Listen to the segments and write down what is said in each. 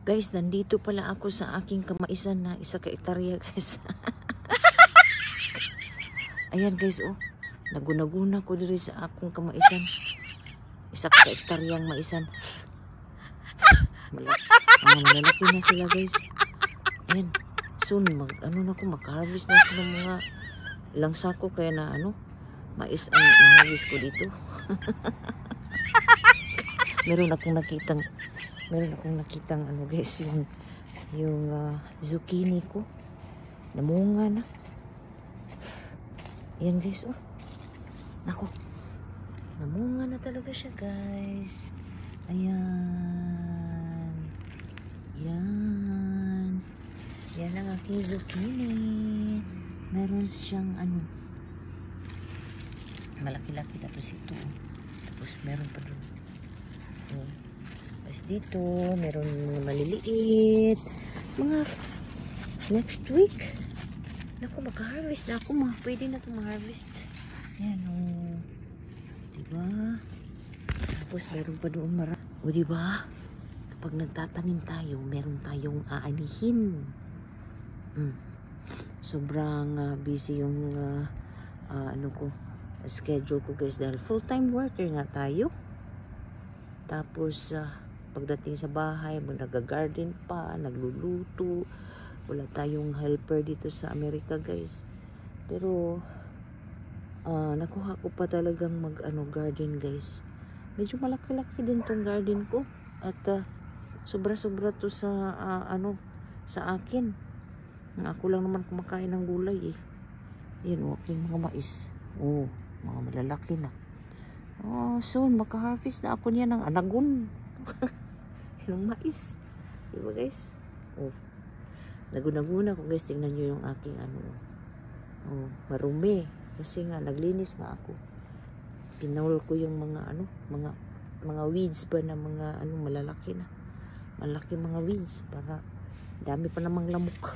Guys, nandito pala ako sa aking kamaisan na 1 hektarya, guys. Ayan, guys, oh. Nagunaguna ko diri sa akong kamaisan. 1 hektaryang maisan. Malalaki na sila, guys. Ayan. Soon, mag-harvest na ako ng mga ilang sako kaya na, mais ang ma-harvest ko dito. Meron akong nakitang guys, yung zucchini ko namunga na. Ayan, guys, oh. Nako, namunga na talaga siya, guys. Ayan. Yan ang aking zucchini. Meron siyang malaki-laki, tapos ito, tapos meron pa dun. Tapos dito, meron mga maliliit. Mga next week. Naku, mag-harvest na ako. Pwede na itong ma-harvest. Ayan, o. Diba? Tapos meron pa doon marami. O, diba? Kapag nagtatanim tayo, meron tayong aanihin. Sobrang busy yung schedule ko, guys. Dahil full-time worker nga tayo. Tapos, pagdating sa bahay, nag-garden pa, nagluluto. Wala tayong helper dito sa Amerika, guys. Pero, nakuha ko pa talagang garden, guys. Medyo malaki-laki din tong garden ko. At, sobra-sobra to sa, sa akin. Ako lang naman kumakain ng gulay, eh. Yan, aking mga mais. Oh, mga malalaki na. Oh, soon, maka-harvest na ako niya ng anagon. Ng mais. Diba, guys? Oh. Nagunaguna ko, guys. Tingnan nyo yung aking Oh, marumi. Kasi nga, naglinis nga ako. Pinawal ko yung mga weeds ba na mga, malalaki na. Malaki mga weeds. Para, dami pa namang lamok.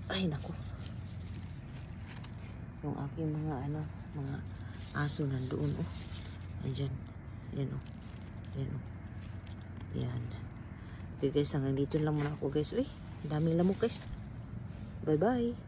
Ay, naku. Yung aking mga aso nandoon, oh. Ayan. Ayan, oh. Ayan, oh. Ayan. Okay, guys, hanggang dito lang muna ako, guys. Uy, daming lamok, guys. Bye-bye.